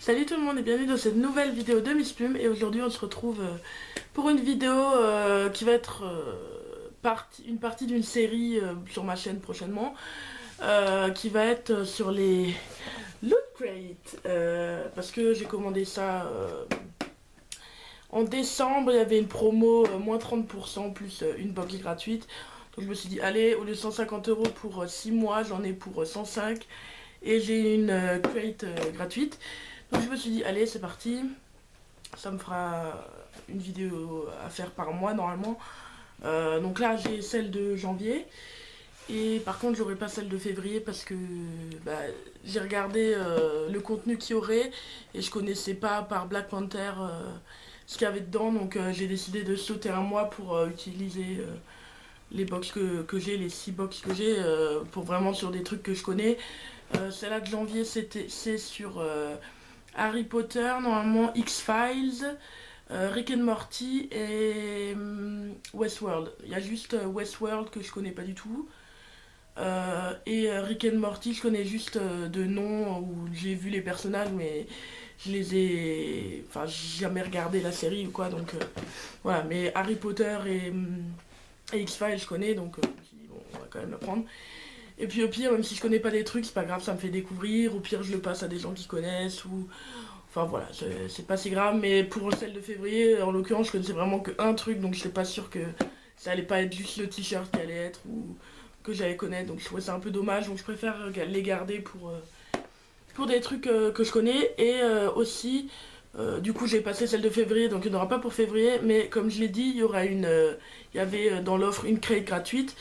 Salut tout le monde et bienvenue dans cette nouvelle vidéo de Miss Plume. Et aujourd'hui on se retrouve pour une vidéo qui va être une partie d'une série sur ma chaîne prochainement, qui va être sur les Loot Crate, parce que j'ai commandé ça en décembre. Il y avait une promo moins 30% plus une box gratuite. Donc je me suis dit allez, au lieu de 150 € pour 6 mois, j'en ai pour 105 et j'ai une crate gratuite. Donc je me suis dit allez, c'est parti, ça me fera une vidéo à faire par mois normalement. Donc là j'ai celle de janvier et par contre j'aurai pas celle de février parce que j'ai regardé le contenu qu'il y aurait et je connaissais pas par Black Panther ce qu'il y avait dedans. Donc j'ai décidé de sauter un mois pour utiliser les box que j'ai, les 6 box que j'ai, pour vraiment sur des trucs que je connais. Celle-là de janvier c'est sur Harry Potter, normalement X-Files, Rick and Morty et Westworld. Il y a juste Westworld que je connais pas du tout. Et Rick and Morty je connais juste de nom, où j'ai vu les personnages mais je les ai... Enfin j'ai jamais regardé la série ou quoi, donc voilà. Mais Harry Potter et X-Files je connais, donc je me suis dit bon, on va quand même la prendre. Et puis au pire, même si je connais pas des trucs, c'est pas grave, ça me fait découvrir. Au pire, je le passe à des gens qui connaissent ou... Enfin voilà, c'est pas si grave. Mais pour celle de février, en l'occurrence, je connaissais vraiment que un truc, donc j'étais pas sûre que ça allait pas être juste le t-shirt qui allait être ou que j'allais connaître. Donc je trouvais ça un peu dommage, donc je préfère les garder pour des trucs que je connais. Et aussi, du coup j'ai passé celle de février, donc il n'y en aura pas pour février. Mais comme je l'ai dit, il y aura il y avait dans l'offre une crate gratuite.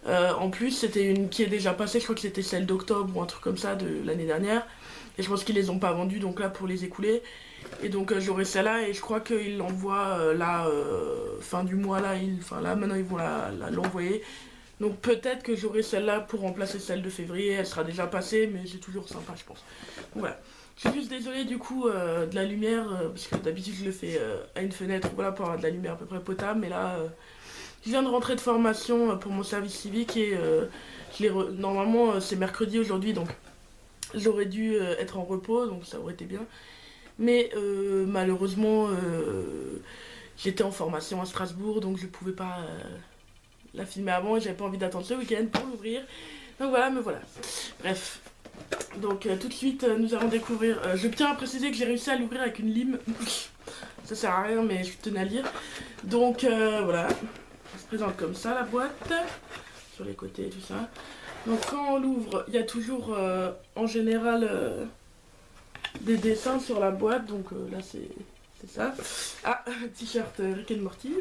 En plus, c'était une qui est déjà passée, je crois que c'était celle d'octobre ou un truc comme ça de l'année dernière. Et je pense qu'ils les ont pas vendues, donc là pour les écouler. Et donc j'aurai celle-là et je crois qu'ils l'envoient là, fin du mois là. Enfin là maintenant ils vont l'envoyer. Donc peut-être que j'aurai celle-là pour remplacer celle de février. Elle sera déjà passée, mais c'est toujours sympa je pense. Donc voilà. Je suis juste désolée du coup de la lumière, parce que d'habitude je le fais à une fenêtre, voilà, pour avoir de la lumière à peu près potable. Mais là... je viens de rentrer de formation pour mon service civique et normalement c'est mercredi aujourd'hui, donc j'aurais dû être en repos, donc ça aurait été bien. Mais malheureusement j'étais en formation à Strasbourg, donc je pouvais pas la filmer avant et j'avais pas envie d'attendre ce week-end pour l'ouvrir. Donc voilà, me voilà. Bref. Donc tout de suite nous allons découvrir... je tiens à préciser que j'ai réussi à l'ouvrir avec une lime. Ça sert à rien mais je tenais à lire. Donc voilà. Ça se présente comme ça la boîte, sur les côtés et tout ça. Donc quand on l'ouvre, il y a toujours en général des dessins sur la boîte, donc là c'est ça. Ah, t-shirt Rick and Morty.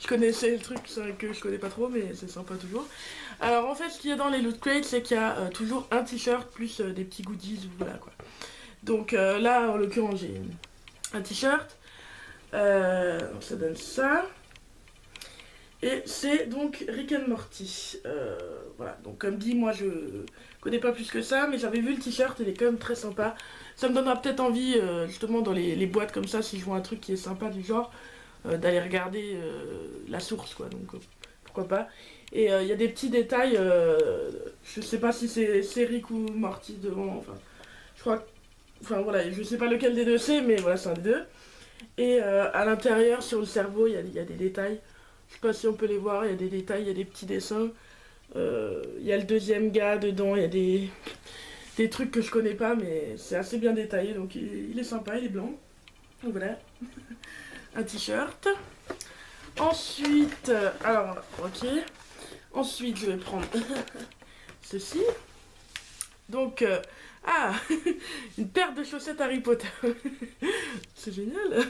Je connaissais le truc, c'est vrai que je connais pas trop, mais c'est sympa toujours. Alors en fait, ce qu'il y a dans les Loot Crates, c'est qu'il y a toujours un t-shirt plus des petits goodies, voilà quoi. Donc là, en l'occurrence, j'ai un t-shirt. Ça donne ça. Et c'est donc Rick and Morty. Voilà, donc comme dit, moi je connais pas plus que ça, mais j'avais vu le t-shirt, il est quand même très sympa. Ça me donnera peut-être envie, justement dans les boîtes comme ça, si je vois un truc qui est sympa du genre, d'aller regarder la source quoi, donc pourquoi pas. Et il y a des petits détails, je sais pas si c'est Rick ou Morty devant, enfin, je crois, enfin voilà, je sais pas lequel des deux c'est, mais voilà, c'est un des deux. Et à l'intérieur, sur le cerveau, il y a des détails. Je sais pas si on peut les voir, il y a des détails, il y a des petits dessins. Il y a le deuxième gars dedans, il y a des trucs que je connais pas, mais c'est assez bien détaillé, donc il est sympa, il est blanc. Donc voilà, un t-shirt. Ensuite, alors, ok. Ensuite, je vais prendre ceci. Donc, une paire de chaussettes Harry Potter. C'est génial.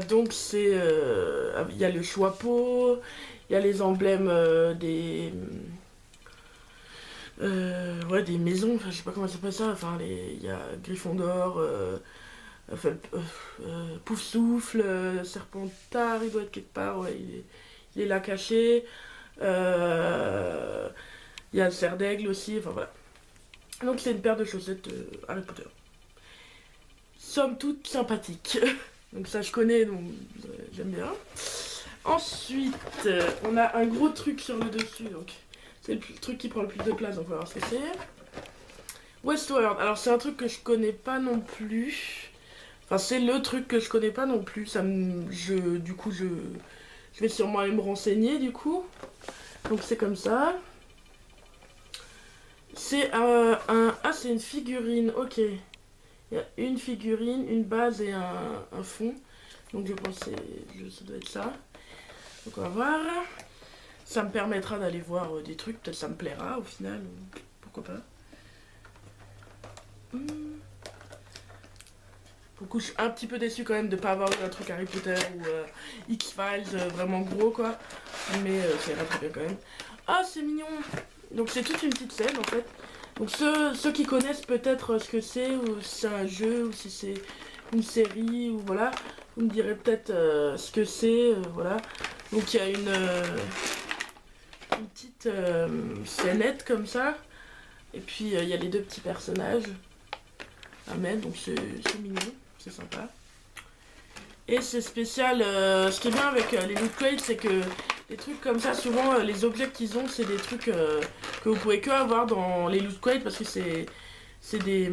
Donc c'est... il y a le chapeau, il y a les emblèmes ouais, des maisons, enfin je sais pas comment ça s'appelle ça, enfin il y a Gryffondor, Poufsouffle, Serpentard, il doit être quelque part, ouais, il est là caché. Il y a le cerf d'aigle aussi, enfin voilà. Donc c'est une paire de chaussettes Harry Potter. Somme toute sympathique. Donc ça je connais, donc j'aime bien. Ensuite, on a un gros truc sur le dessus, donc c'est le truc qui prend le plus de place, donc on va voir ce que c'est. Westworld, alors c'est un truc que je connais pas non plus. Enfin, c'est le truc que je connais pas non plus. Du coup, je vais sûrement aller me renseigner du coup. Donc c'est comme ça. C'est c'est une figurine, ok. Il y a une figurine, une base et un fond. Donc je pense que ça doit être ça. Donc on va voir. Ça me permettra d'aller voir des trucs, peut-être ça me plaira au final. Pourquoi pas. Du je suis un petit peu déçue quand même de pas avoir eu un truc Harry Potter ou X-Files vraiment gros quoi. Mais ça ira très bien quand même. Ah, c'est mignon! Donc c'est toute une petite scène en fait. Donc ceux qui connaissent peut-être ce que c'est, ou si c'est un jeu, ou si c'est une série, ou voilà, vous me direz peut-être ce que c'est, voilà. Donc il y a une petite scénette comme ça. Et puis il y a les deux petits personnages à mettre, donc c'est mignon, c'est sympa. Et c'est spécial, ce qui est bien avec les loot crates, c'est que les trucs comme ça, souvent les objets qu'ils ont, c'est des trucs que vous pouvez que avoir dans les loot crates parce que c'est des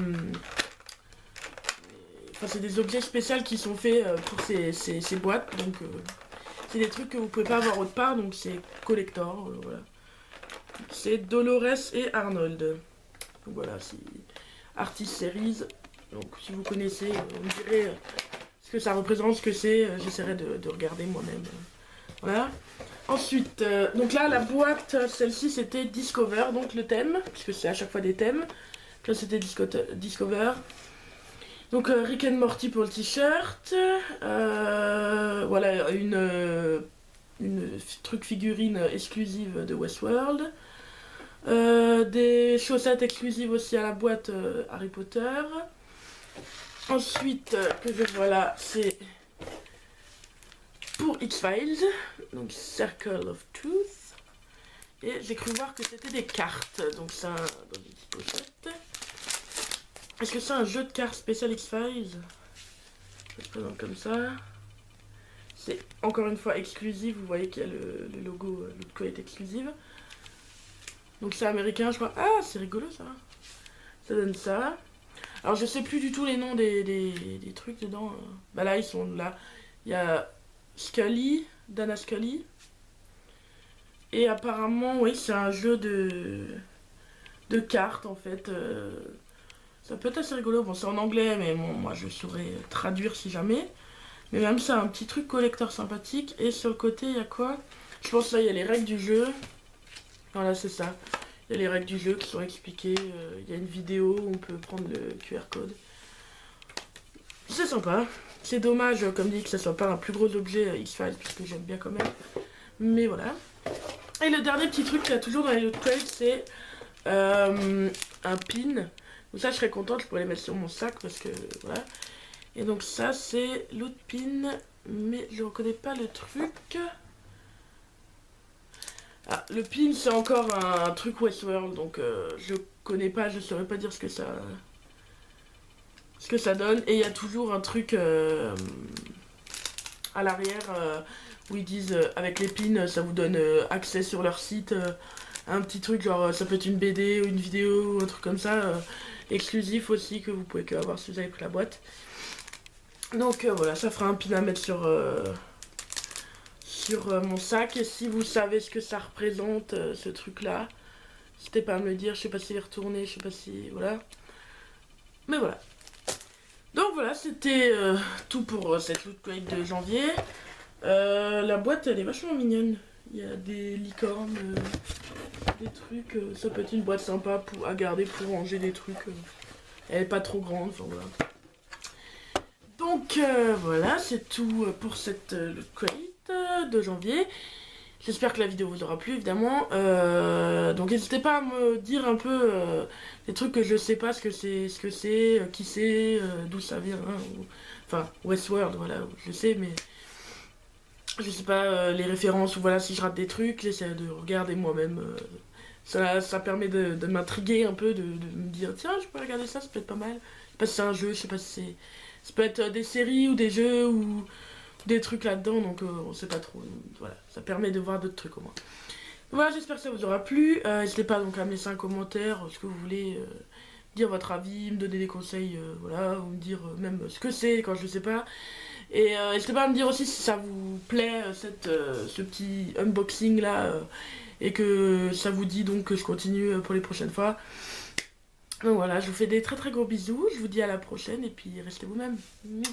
enfin c'est des objets spéciaux qui sont faits pour ces boîtes, donc c'est des trucs que vous pouvez pas avoir autre part, donc c'est collector, voilà. C'est Dolores et Arnold. Donc voilà, c'est Artist Series. Donc si vous connaissez, vous me direz ce que ça représente, ce que c'est, j'essaierai de regarder moi-même. Voilà. Ensuite, donc là la boîte, celle-ci c'était Discover, donc le thème, puisque c'est à chaque fois des thèmes. Là c'était Discover. Donc Rick and Morty pour le t-shirt. Voilà, une truc figurine exclusive de Westworld. Des chaussettes exclusives aussi à la boîte Harry Potter. Ensuite, que je vois là, c'est pour X-Files, donc Circle of Truth. Et j'ai cru voir que c'était des cartes, donc ça dans une petite pochette. Est-ce que c'est un jeu de cartes spécial X-Files? Ça se présente comme ça. C'est encore une fois exclusif, vous voyez qu'il y a le logo Loot Crate exclusive. Donc c'est américain, je crois. Ah, c'est rigolo ça. Ça donne ça. Alors je sais plus du tout les noms des trucs dedans. Bah là, ils sont là. Il y a Scully, Dana Scully. Et apparemment, oui, c'est un jeu de cartes en fait. Ça peut être assez rigolo. Bon, c'est en anglais, mais bon, moi je saurais traduire si jamais. Mais même c'est un petit truc collector sympathique. Et sur le côté, il y a quoi? Je pense là, il y a les règles du jeu. Voilà, c'est ça. Il y a les règles du jeu qui sont expliquées. Il y a une vidéo où on peut prendre le QR code. C'est sympa. C'est dommage, comme dit, que ça soit pas un plus gros objet X-Files, puisque j'aime bien quand même. Mais voilà. Et le dernier petit truc qu'il y a toujours dans les loot crates, c'est un pin. Donc ça, je serais contente, je pourrais les mettre sur mon sac, parce que voilà. Et donc ça, c'est loot pin, mais je reconnais pas le truc. Ah, le pin, c'est encore un truc Westworld, donc je connais pas, je saurais pas dire ce que ça donne. Et il y a toujours un truc à l'arrière où ils disent avec les pins, ça vous donne accès sur leur site à un petit truc, genre ça peut être une BD ou une vidéo ou un truc comme ça, exclusif aussi, que vous pouvez que avoir si vous avez pris la boîte. Donc voilà, ça fera un pin à mettre sur mon sac. Et si vous savez ce que ça représente, ce truc là, n'hésitez pas à me le dire. Je sais pas s'il est retourné, je sais pas si... Voilà. Mais voilà. Donc voilà, c'était tout pour cette loot crate de janvier. La boîte, elle est vachement mignonne. Il y a des licornes, des trucs. Ça peut être une boîte sympa à garder pour ranger des trucs. Elle est pas trop grande, enfin voilà. Donc voilà, c'est tout pour cette loot crate de janvier. J'espère que la vidéo vous aura plu, évidemment. Donc n'hésitez pas à me dire un peu des trucs que je sais pas ce que c'est, qui c'est, d'où ça vient. Enfin, Westworld, voilà, je sais, mais je sais pas les références, ou voilà, si je rate des trucs, j'essaie de regarder moi-même. Ça permet de m'intriguer un peu, de me dire, tiens, je peux regarder ça, ça peut être pas mal. Je sais pas si c'est un jeu, je sais pas si c'est... Ça peut être des séries ou des jeux ou des trucs là-dedans, donc on sait pas trop. Donc, voilà, ça permet de voir d'autres trucs au moins. Voilà, j'espère que ça vous aura plu. N'hésitez pas donc à me laisser un commentaire, ce que vous voulez, dire votre avis, me donner des conseils, voilà, ou me dire même ce que c'est quand je sais pas. Et n'hésitez pas à me dire aussi si ça vous plaît, ce petit unboxing là, et que ça vous dit donc que je continue pour les prochaines fois. Donc voilà, je vous fais des très très gros bisous, je vous dis à la prochaine et puis restez vous-même. Mouah.